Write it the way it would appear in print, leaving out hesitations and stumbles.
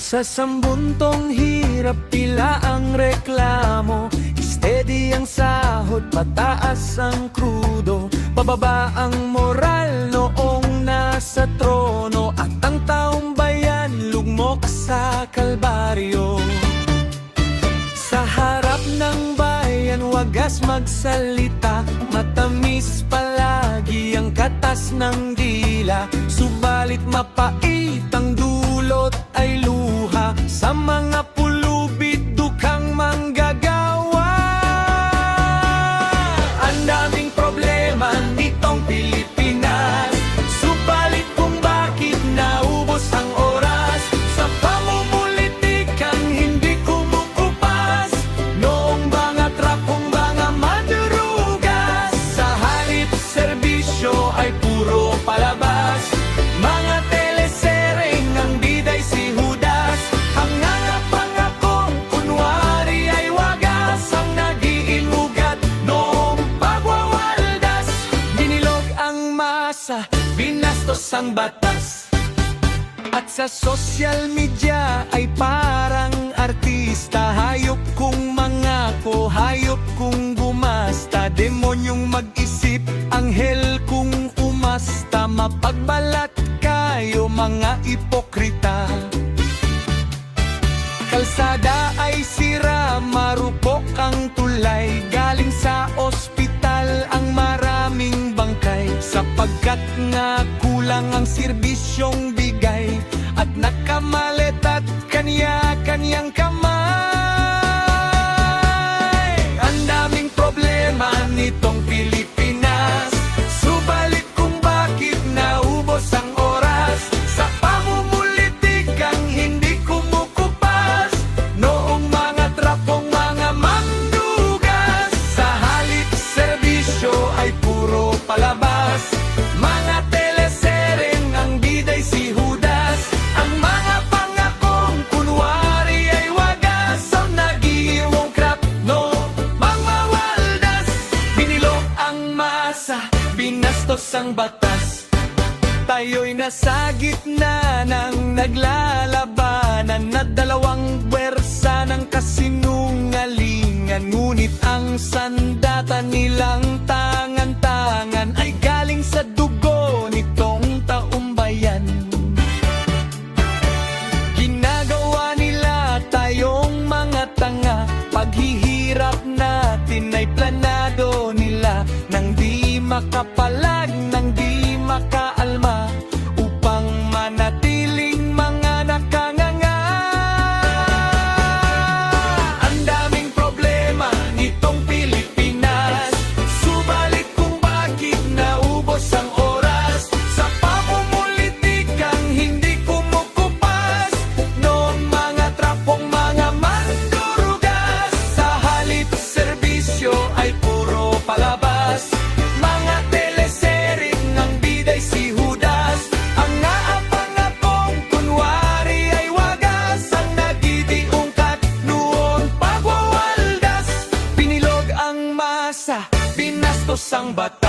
Sa sambuntong hirap pila ang reklamo, steady ang sahod, pataas ang krudo, pababa ang moral noong nasa trono, at ang taong bayan lugmok sa kalbaryo. Sa harap ng bayan wagas magsalita, matamis palagi ang katas ng dila, subalit mapait ang dulot ay luha, sa mga pulubid dukang manggagawa. Ang daming problema nitong Pilipinas, subalit kung bakit naubos ang oras sa pamumulitikang hindi kumukupas, noong mga trapong mga madurugas, sa halip serbisyo ay puro palabas, mga telesereng ang biday si Judas, ang pangakong kunwari ay wagas, ang naging ugat noong pagwawaldas, binilog ang masa, binastos ang batas. At sa social media ay parang artista, hayop kung mangako, hayop kung gumasta, demonyong mag-isip, anghel kung umasta, mapagbalat kayo mga ipokrita. Kalsada ay sira, marupok ang tulay, galing sa ospital ang maraming bangkay, sapagkat nga kulang ang serbisyong bigay, at nakamalit at kanya-kanyang kamay. Ang daming problema nitong Pilipinas, subalit kung bakit naubos ang oras sa pamumulitikang hindi kumukupas, noong mga trapong mga mandugas, sa halip serbisyo ay puro palabas, mga telesereng ang biday si Judas, ang mga pangakong kunwari ay wagas, ang nag-iiwang crap no mangwawaldas, binilog ang masa, binastos ang batas. Tayo'y nasa gitna ng naglalabanan na dalawang bwersa ng kasinungalingan, ngunit ang sandata nilang tangan-tangan ay galing sa dugo nitong taumbayan. Ginagawa nila tayong mga tanga, paghihirap natin ay planado nila, nang di makapalag, nang di makaalma, upang manatiling mga nakanganga. Ang daming problema nitong Pilipinas, subalit kung bakit naubos ang oras sa pamumulitikang hindi kumukupas, noong mga trapong mga mandurugas, sa halip serbisyo ay puro palabas, mga telesereng ang biday si Judas, ang naapangakong kunwari ay wagas, ang nagidiungkat noon pagwawaldas, binilog ang masa, binastos ang batas.